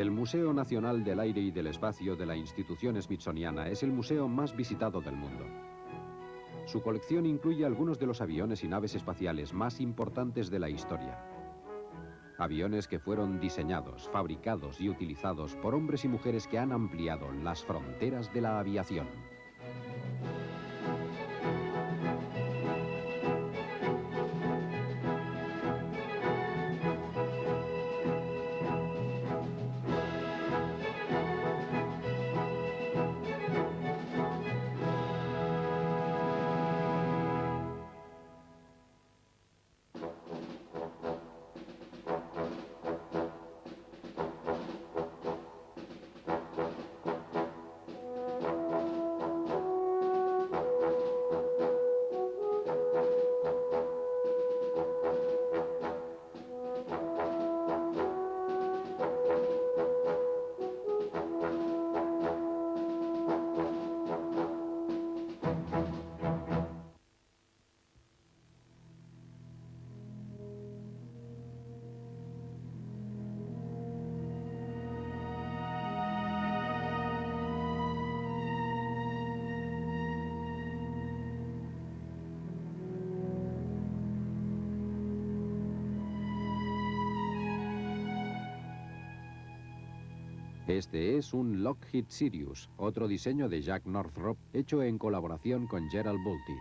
El Museo Nacional del Aire y del Espacio de la institución smithsoniana es el museo más visitado del mundo. Su colección incluye algunos de los aviones y naves espaciales más importantes de la historia. Aviones que fueron diseñados, fabricados y utilizados por hombres y mujeres que han ampliado las fronteras de la aviación. Este es un Lockheed Sirius, otro diseño de Jack Northrop, hecho en colaboración con Gerald Bulty.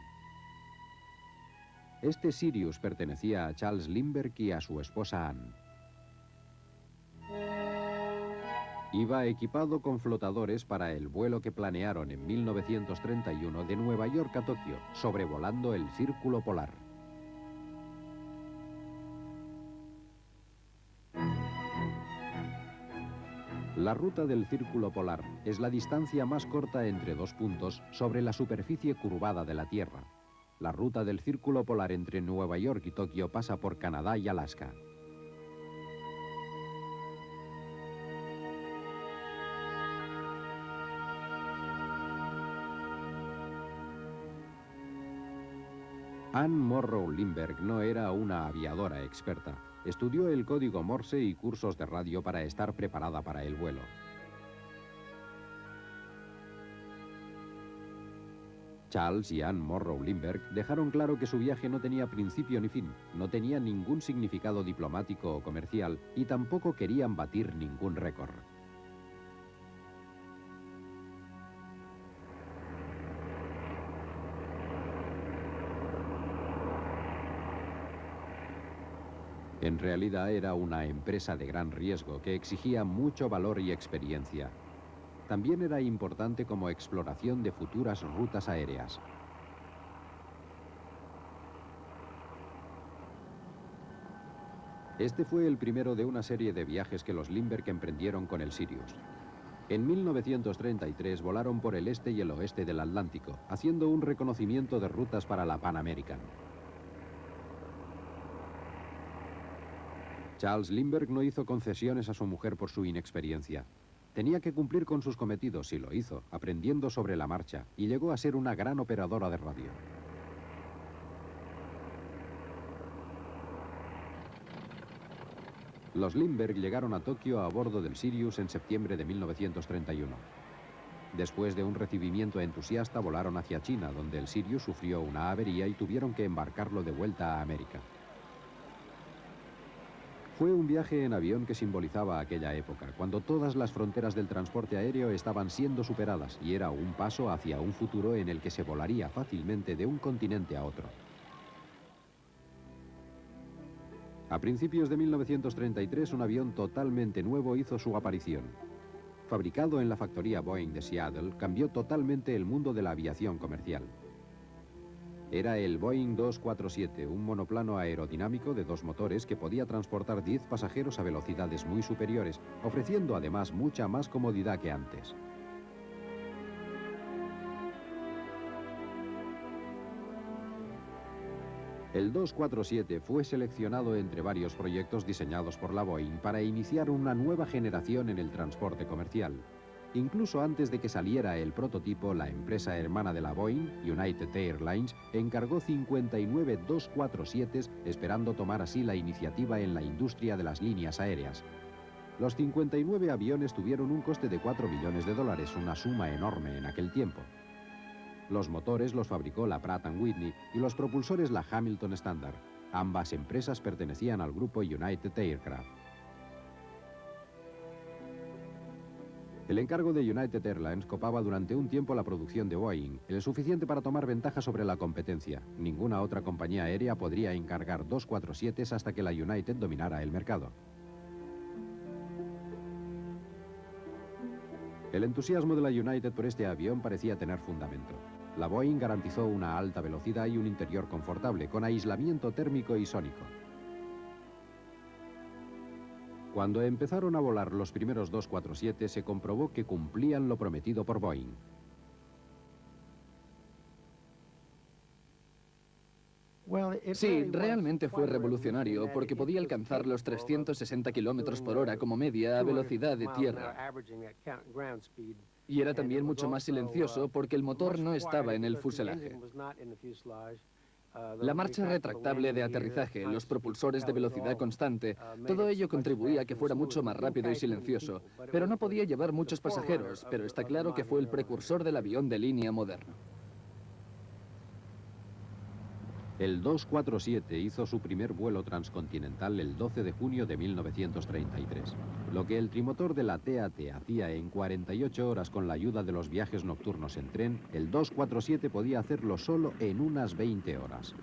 Este Sirius pertenecía a Charles Lindbergh y a su esposa Anne. Iba equipado con flotadores para el vuelo que planearon en 1931 de Nueva York a Tokio, sobrevolando el Círculo Polar. La ruta del Círculo Polar es la distancia más corta entre dos puntos sobre la superficie curvada de la Tierra. La ruta del Círculo Polar entre Nueva York y Tokio pasa por Canadá y Alaska. Anne Morrow Lindbergh no era una aviadora experta. Estudió el código Morse y cursos de radio para estar preparada para el vuelo. Charles y Anne Morrow Lindbergh dejaron claro que su viaje no tenía principio ni fin, no tenía ningún significado diplomático o comercial y tampoco querían batir ningún récord. En realidad era una empresa de gran riesgo que exigía mucho valor y experiencia. También era importante como exploración de futuras rutas aéreas. Este fue el primero de una serie de viajes que los Lindbergh emprendieron con el Sirius. En 1933 volaron por el este y el oeste del Atlántico, haciendo un reconocimiento de rutas para la Pan American. Charles Lindbergh no hizo concesiones a su mujer por su inexperiencia. Tenía que cumplir con sus cometidos y lo hizo, aprendiendo sobre la marcha, y llegó a ser una gran operadora de radio. Los Lindbergh llegaron a Tokio a bordo del Sirius en septiembre de 1931. Después de un recibimiento entusiasta, volaron hacia China, donde el Sirius sufrió una avería y tuvieron que embarcarlo de vuelta a América. Fue un viaje en avión que simbolizaba aquella época, cuando todas las fronteras del transporte aéreo estaban siendo superadas y era un paso hacia un futuro en el que se volaría fácilmente de un continente a otro. A principios de 1933, un avión totalmente nuevo hizo su aparición. Fabricado en la factoría Boeing de Seattle, cambió totalmente el mundo de la aviación comercial. Era el Boeing 247, un monoplano aerodinámico de 2 motores que podía transportar 10 pasajeros a velocidades muy superiores, ofreciendo además mucha más comodidad que antes. El 247 fue seleccionado entre varios proyectos diseñados por la Boeing para iniciar una nueva generación en el transporte comercial. Incluso antes de que saliera el prototipo, la empresa hermana de la Boeing, United Airlines, encargó 59 247 esperando tomar así la iniciativa en la industria de las líneas aéreas. Los 59 aviones tuvieron un coste de 4 millones de dólares, una suma enorme en aquel tiempo. Los motores los fabricó la Pratt & Whitney y los propulsores la Hamilton Standard. Ambas empresas pertenecían al grupo United Aircraft. El encargo de United Airlines copaba durante un tiempo la producción de Boeing, el suficiente para tomar ventaja sobre la competencia. Ninguna otra compañía aérea podría encargar 247 hasta que la United dominara el mercado. El entusiasmo de la United por este avión parecía tener fundamento. La Boeing garantizó una alta velocidad y un interior confortable, con aislamiento térmico y sónico. Cuando empezaron a volar los primeros 247, se comprobó que cumplían lo prometido por Boeing. Sí, realmente fue revolucionario porque podía alcanzar los 360 kilómetros por hora como media a velocidad de tierra. Y era también mucho más silencioso porque el motor no estaba en el fuselaje. La marcha retractable de aterrizaje, los propulsores de velocidad constante, todo ello contribuía a que fuera mucho más rápido y silencioso, pero no podía llevar muchos pasajeros, pero está claro que fue el precursor del avión de línea moderno. El 247 hizo su primer vuelo transcontinental el 12 de junio de 1933. Lo que el trimotor de la TAT hacía en 48 horas con la ayuda de los viajes nocturnos en tren, el 247 podía hacerlo solo en unas 20 horas.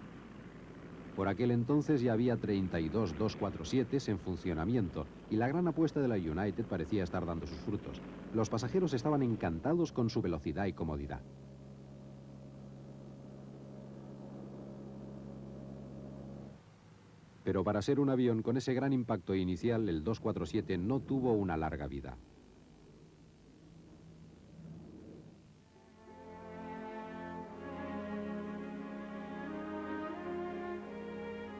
Por aquel entonces ya había 32 247 en funcionamiento y la gran apuesta de la United parecía estar dando sus frutos. Los pasajeros estaban encantados con su velocidad y comodidad. Pero para ser un avión con ese gran impacto inicial, el 247 no tuvo una larga vida.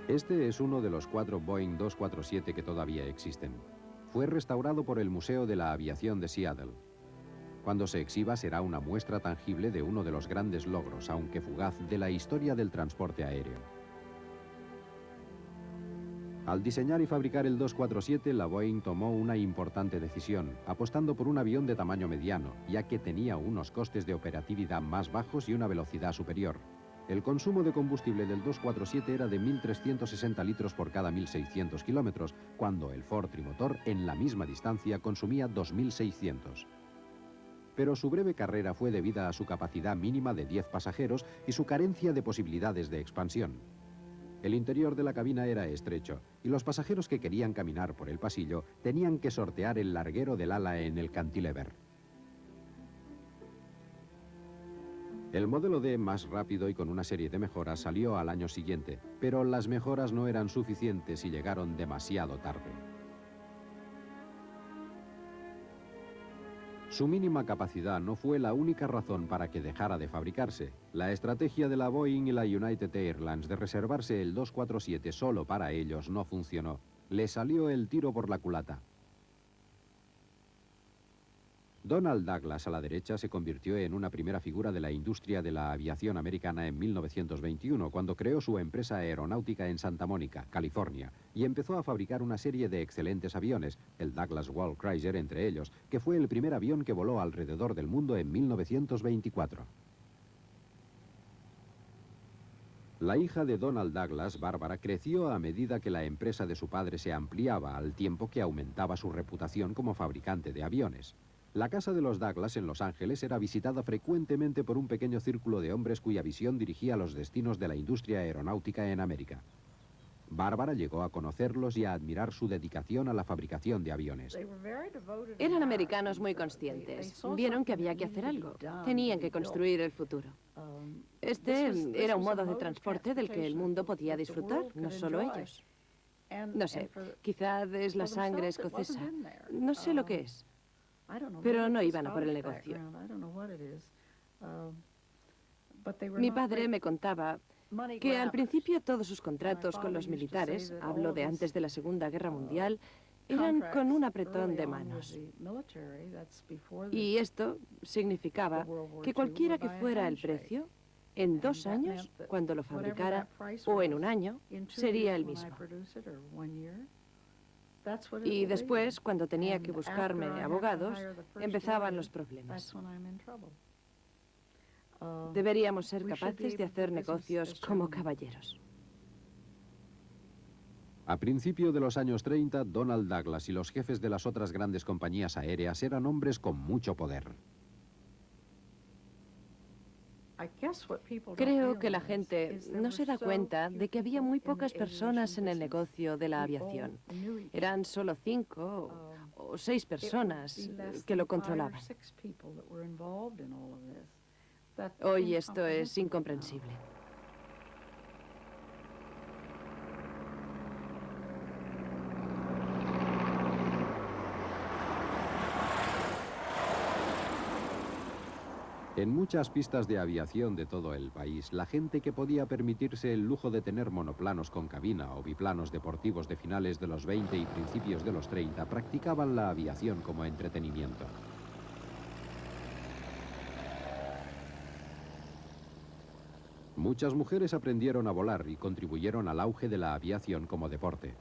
Este es uno de los 4 Boeing 247 que todavía existen. Fue restaurado por el Museo de la Aviación de Seattle. Cuando se exhiba será una muestra tangible de uno de los grandes logros, aunque fugaz, de la historia del transporte aéreo. Al diseñar y fabricar el 247, la Boeing tomó una importante decisión, apostando por un avión de tamaño mediano, ya que tenía unos costes de operatividad más bajos y una velocidad superior. El consumo de combustible del 247 era de 1.360 litros por cada 1.600 kilómetros, cuando el Ford trimotor en la misma distancia consumía 2.600. Pero su breve carrera fue debida a su capacidad mínima de 10 pasajeros y su carencia de posibilidades de expansión. El interior de la cabina era estrecho y los pasajeros que querían caminar por el pasillo tenían que sortear el larguero del ala en el cantilever. El modelo D, más rápido y con una serie de mejoras, salió al año siguiente, pero las mejoras no eran suficientes y llegaron demasiado tarde. Su mínima capacidad no fue la única razón para que dejara de fabricarse. La estrategia de la Boeing y la United Airlines de reservarse el 247 solo para ellos no funcionó. Le salió el tiro por la culata. Donald Douglas, a la derecha, se convirtió en una primera figura de la industria de la aviación americana en 1921, cuando creó su empresa aeronáutica en Santa Mónica, California, y empezó a fabricar una serie de excelentes aviones, el Douglas Wall Chrysler entre ellos, que fue el primer avión que voló alrededor del mundo en 1924. La hija de Donald Douglas, Barbara, creció a medida que la empresa de su padre se ampliaba, al tiempo que aumentaba su reputación como fabricante de aviones. La casa de los Douglas en Los Ángeles era visitada frecuentemente por un pequeño círculo de hombres cuya visión dirigía los destinos de la industria aeronáutica en América. Bárbara llegó a conocerlos y a admirar su dedicación a la fabricación de aviones. Eran americanos muy conscientes. Vieron que había que hacer algo. Tenían que construir el futuro. Este era un modo de transporte del que el mundo podía disfrutar, no solo ellos. No sé, quizá es la sangre escocesa. No sé lo que es. Pero no iban a por el negocio. Mi padre me contaba que al principio todos sus contratos con los militares, hablo de antes de la Segunda Guerra Mundial, eran con un apretón de manos. Y esto significaba que cualquiera que fuera el precio, en 2 años, cuando lo fabricara, o en 1 año, sería el mismo. Y después, cuando tenía que buscarme abogados, empezaban los problemas. Deberíamos ser capaces de hacer negocios como caballeros. A principios de los años 30, Donald Douglas y los jefes de las otras grandes compañías aéreas eran hombres con mucho poder. Creo que la gente no se da cuenta de que había muy pocas personas en el negocio de la aviación. Eran solo 5 o 6 personas que lo controlaban. Hoy esto es incomprensible. En muchas pistas de aviación de todo el país, la gente que podía permitirse el lujo de tener monoplanos con cabina o biplanos deportivos de finales de los 20 y principios de los 30 practicaban la aviación como entretenimiento. Muchas mujeres aprendieron a volar y contribuyeron al auge de la aviación como deporte.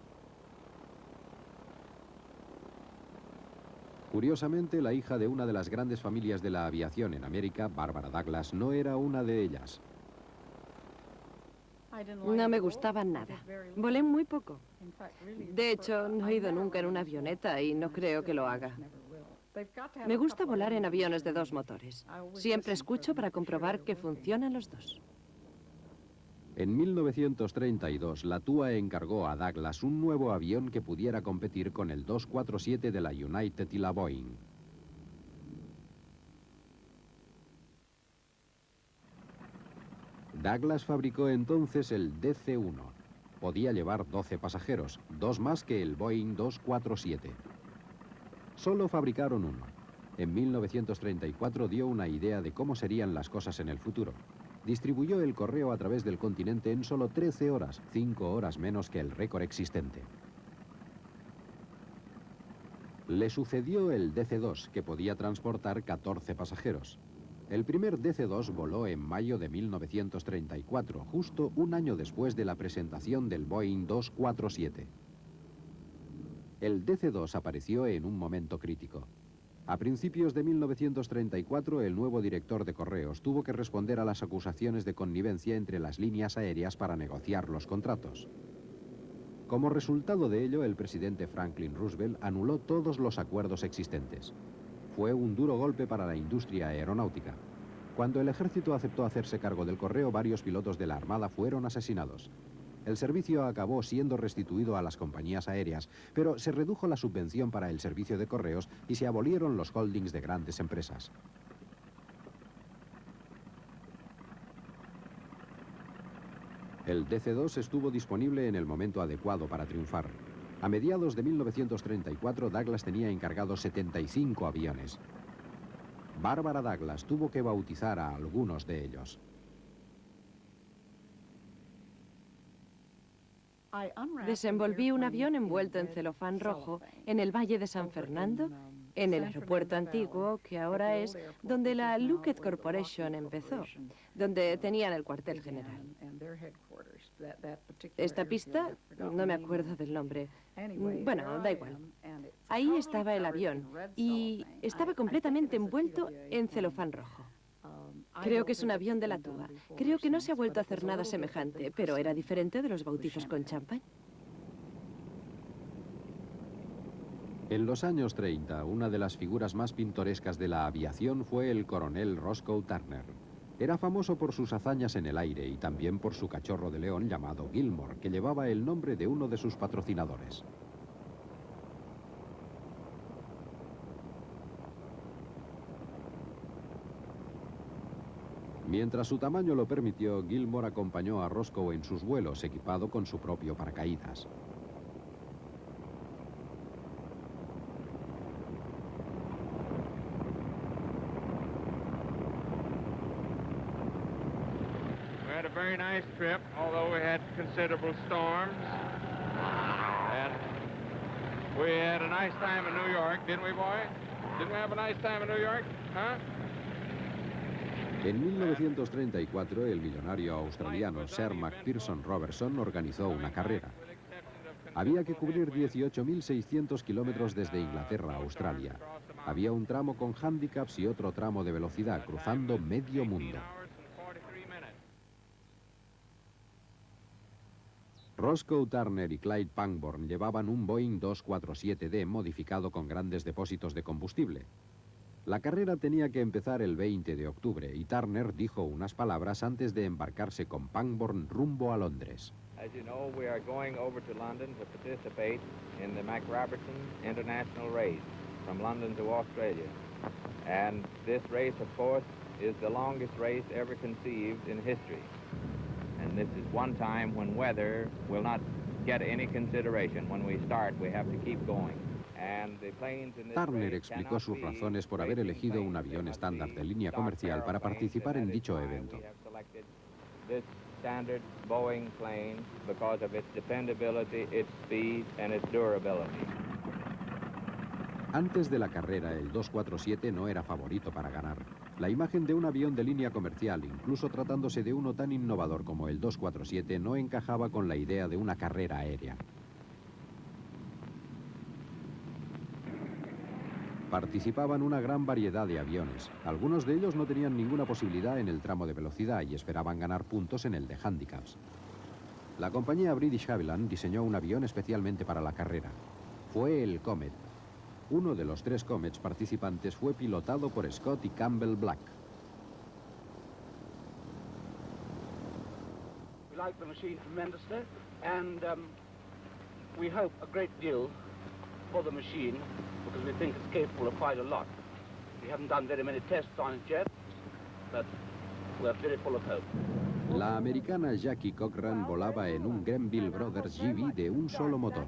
Curiosamente, la hija de una de las grandes familias de la aviación en América, Barbara Douglas, no era una de ellas. No me gustaban nada. Volé muy poco. De hecho, no he ido nunca en una avioneta y no creo que lo haga. Me gusta volar en aviones de 2 motores. Siempre escucho para comprobar que funcionan los dos. En 1932, la TUA encargó a Douglas un nuevo avión que pudiera competir con el 247 de la United y la Boeing. Douglas fabricó entonces el DC-1. Podía llevar 12 pasajeros, 2 más que el Boeing 247. Solo fabricaron uno. En 1934 dio una idea de cómo serían las cosas en el futuro. Distribuyó el correo a través del continente en solo 13 horas, 5 horas menos que el récord existente. Le sucedió el DC-2, que podía transportar 14 pasajeros. El primer DC-2 voló en mayo de 1934, justo un año después de la presentación del Boeing 247. El DC-2 apareció en un momento crítico. A principios de 1934, el nuevo director de correos tuvo que responder a las acusaciones de connivencia entre las líneas aéreas para negociar los contratos. Como resultado de ello, el presidente Franklin Roosevelt anuló todos los acuerdos existentes. Fue un duro golpe para la industria aeronáutica. Cuando el ejército aceptó hacerse cargo del correo, varios pilotos de la Armada fueron asesinados. El servicio acabó siendo restituido a las compañías aéreas, pero se redujo la subvención para el servicio de correos y se abolieron los holdings de grandes empresas. El DC-2 estuvo disponible en el momento adecuado para triunfar. A mediados de 1934, Douglas tenía encargados 75 aviones. Barbara Douglas tuvo que bautizar a algunos de ellos. Desenvolví un avión envuelto en celofán rojo en el Valle de San Fernando, en el aeropuerto antiguo, que ahora es donde la Lockheed Corporation empezó, donde tenían el cuartel general. Esta pista, no me acuerdo del nombre. Bueno, da igual. Ahí estaba el avión y estaba completamente envuelto en celofán rojo. Creo que es un avión de la TUA. Creo que no se ha vuelto a hacer nada semejante, pero era diferente de los bautizos con champán. En los años 30, una de las figuras más pintorescas de la aviación fue el coronel Roscoe Turner. Era famoso por sus hazañas en el aire y también por su cachorro de león llamado Gilmore, que llevaba el nombre de uno de sus patrocinadores. Mientras su tamaño lo permitió, Gilmore acompañó a Roscoe en sus vuelos, equipado con su propio paracaídas. We had a very nice trip, although we had considerable storms. And we had a nice time in New York, didn't we, boy? Didn't we have a nice time in New York? Huh? En 1934, el millonario australiano Sir Macpherson Robertson organizó una carrera. Había que cubrir 18.600 kilómetros desde Inglaterra a Australia. Había un tramo con handicaps y otro tramo de velocidad, cruzando medio mundo. Roscoe Turner y Clyde Pangborn llevaban un Boeing 247D modificado con grandes depósitos de combustible. La carrera tenía que empezar el 20 de octubre y Turner dijo unas palabras antes de embarcarse con Pangborn rumbo a Londres. As you know, we are going over to London to participate in the McRobertson International Race from London to Australia. And this race, of course, is the longest race ever conceived in history. And this is one time when weather will not get any consideration. When we start, we have to keep going. Turner explicó sus razones por haber elegido un avión estándar de línea comercial para participar en dicho evento. Standard Boeing plane because of its dependability, its speed, and its durability. Antes de la carrera, el 247 no era favorito para ganar. La imagen de un avión de línea comercial, incluso tratándose de uno tan innovador como el 247, no encajaba con la idea de una carrera aérea. Participaban una gran variedad de aviones. Algunos de ellos no tenían ninguna posibilidad en el tramo de velocidad y esperaban ganar puntos en el de handicaps. La compañía British Aviation diseñó un avión especialmente para la carrera. Fue el Comet. Uno de los 3 Comets participantes fue pilotado por Scott y Campbell Black. We like the machine tremendously and we hope a great deal for the machine because we think it's capable of quite a lot. We haven't done very many tests on it yet, but we're very full of hope. La americana Jackie Cochran volaba en un Grenville Brothers GV de un solo motor.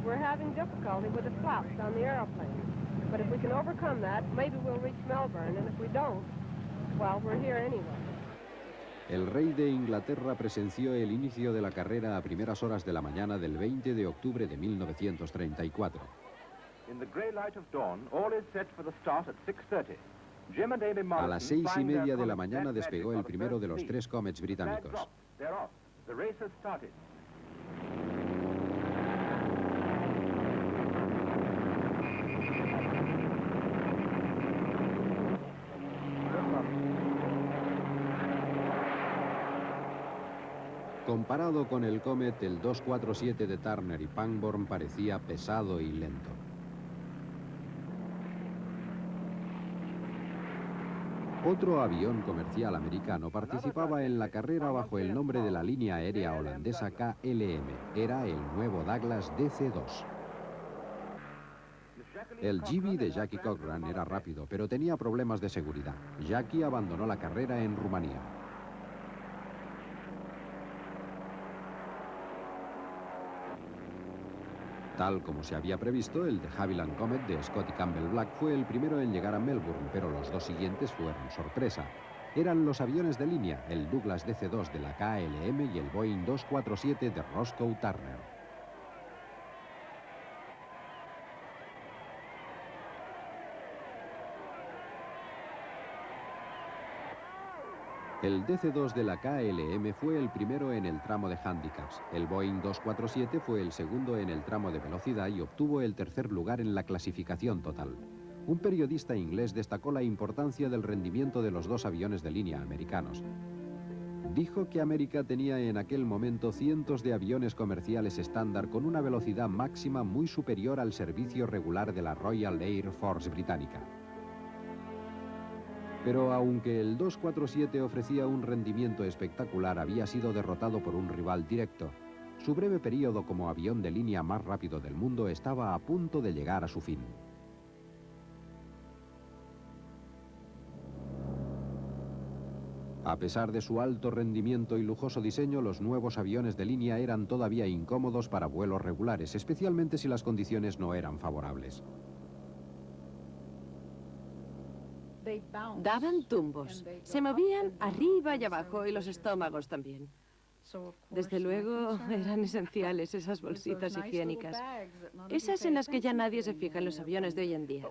We're having difficulty with the flaps on the airplane. But if we can overcome that, maybe we'll reach Melbourne, and if we don't, well, we're here anyway. El rey de Inglaterra presenció el inicio de la carrera a primeras horas de la mañana del 20 de octubre de 1934. A las 6:30 de la mañana despegó el primero de los 3 Comets británicos. Comparado con el Comet, el 247 de Turner y Pangborn parecía pesado y lento. Otro avión comercial americano participaba en la carrera bajo el nombre de la línea aérea holandesa KLM. Era el nuevo Douglas DC-2. El GV de Jackie Cochran era rápido, pero tenía problemas de seguridad. Jackie abandonó la carrera en Rumanía. Tal como se había previsto, el de Havilland Comet de Scott y Campbell Black fue el primero en llegar a Melbourne, pero los 2 siguientes fueron sorpresa. Eran los aviones de línea, el Douglas DC-2 de la KLM y el Boeing 247 de Roscoe Turner. El DC-2 de la KLM fue el primero en el tramo de handicaps. El Boeing 247 fue el segundo en el tramo de velocidad y obtuvo el 3er lugar en la clasificación total. Un periodista inglés destacó la importancia del rendimiento de los 2 aviones de línea americanos. Dijo que América tenía en aquel momento cientos de aviones comerciales estándar con una velocidad máxima muy superior al servicio regular de la Royal Air Force británica. Pero aunque el 247 ofrecía un rendimiento espectacular, había sido derrotado por un rival directo. Su breve periodo como avión de línea más rápido del mundo estaba a punto de llegar a su fin. A pesar de su alto rendimiento y lujoso diseño, los nuevos aviones de línea eran todavía incómodos para vuelos regulares, especialmente si las condiciones no eran favorables. Daban tumbos, se movían arriba y abajo y los estómagos también. Desde luego eran esenciales esas bolsitas higiénicas, esas en las que ya nadie se fija en los aviones de hoy en día.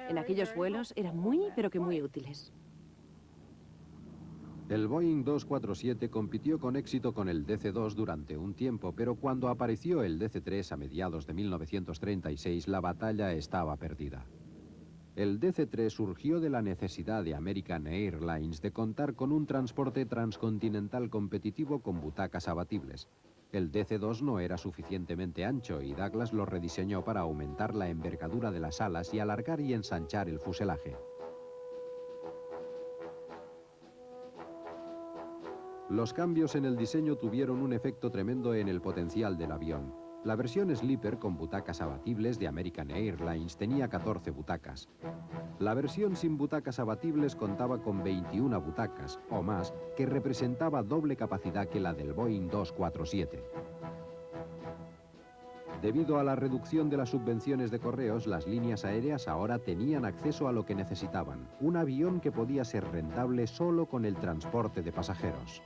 En aquellos vuelos eran muy, pero que muy útiles. El Boeing 247 compitió con éxito con el DC-2 durante un tiempo, pero cuando apareció el DC-3 a mediados de 1936, la batalla estaba perdida. El DC-3 surgió de la necesidad de American Airlines de contar con un transporte transcontinental competitivo con butacas abatibles. El DC-2 no era suficientemente ancho y Douglas lo rediseñó para aumentar la envergadura de las alas y alargar y ensanchar el fuselaje. Los cambios en el diseño tuvieron un efecto tremendo en el potencial del avión. La versión Sleeper con butacas abatibles de American Airlines tenía 14 butacas. La versión sin butacas abatibles contaba con 21 butacas, o más, que representaba doble capacidad que la del Boeing 247. Debido a la reducción de las subvenciones de correos, las líneas aéreas ahora tenían acceso a lo que necesitaban, un avión que podía ser rentable solo con el transporte de pasajeros.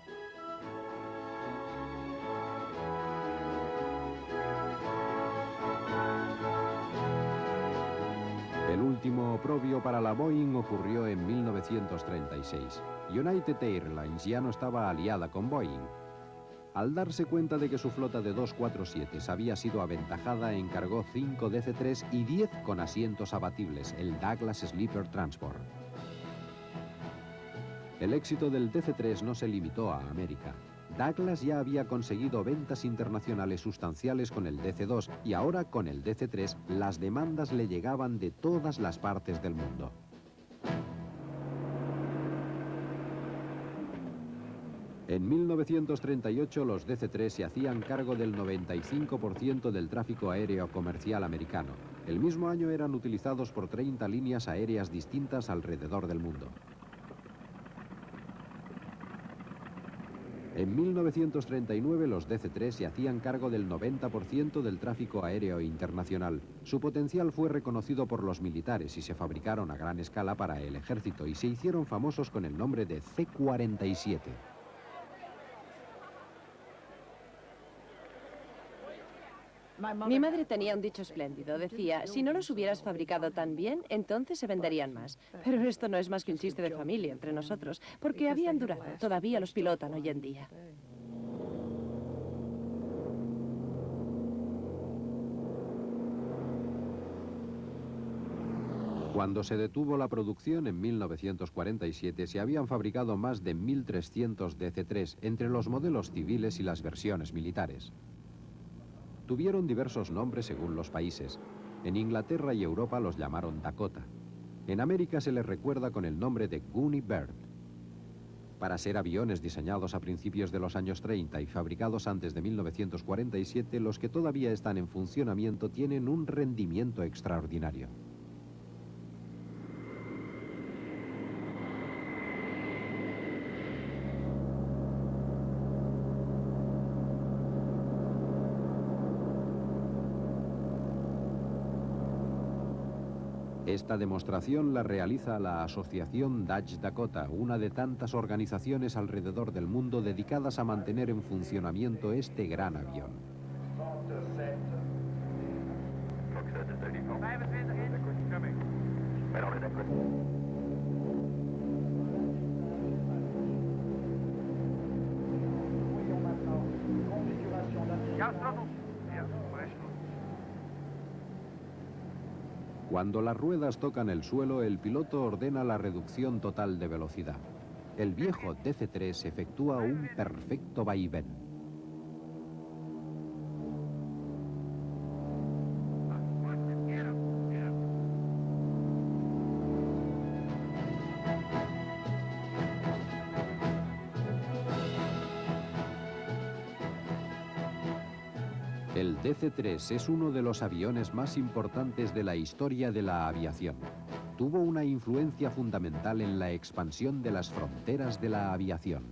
El último oprobio para la Boeing ocurrió en 1936. United Airlines ya no estaba aliada con Boeing. Al darse cuenta de que su flota de 247 había sido aventajada, encargó 5 DC-3 y 10 con asientos abatibles, el Douglas Sleeper Transport. El éxito del DC-3 no se limitó a América. Douglas ya había conseguido ventas internacionales sustanciales con el DC-2 y ahora con el DC-3 las demandas le llegaban de todas las partes del mundo. En 1938 los DC-3 se hacían cargo del 95% del tráfico aéreo comercial americano. El mismo año eran utilizados por 30 líneas aéreas distintas alrededor del mundo. En 1939 los DC-3 se hacían cargo del 90% del tráfico aéreo internacional. Su potencial fue reconocido por los militares y se fabricaron a gran escala para el ejército y se hicieron famosos con el nombre de C-47. Mi madre tenía un dicho espléndido. Decía, si no los hubieras fabricado tan bien, entonces se venderían más. Pero esto no es más que un chiste de familia entre nosotros, porque habían durado. Todavía los pilotan hoy en día. Cuando se detuvo la producción en 1947, se habían fabricado más de 1.300 DC-3 entre los modelos civiles y las versiones militares. Tuvieron diversos nombres según los países. En Inglaterra y Europa los llamaron Dakota. En América se les recuerda con el nombre de Gunny Bird. Para ser aviones diseñados a principios de los años 30 y fabricados antes de 1947, los que todavía están en funcionamiento tienen un rendimiento extraordinario. Esta demostración la realiza la Asociación Dutch Dakota, una de tantas organizaciones alrededor del mundo dedicadas a mantener en funcionamiento este gran avión. Cuando las ruedas tocan el suelo, el piloto ordena la reducción total de velocidad. El viejo DC-3 efectúa un perfecto vaivén. El DC-3 es uno de los aviones más importantes de la historia de la aviación. Tuvo una influencia fundamental en la expansión de las fronteras de la aviación.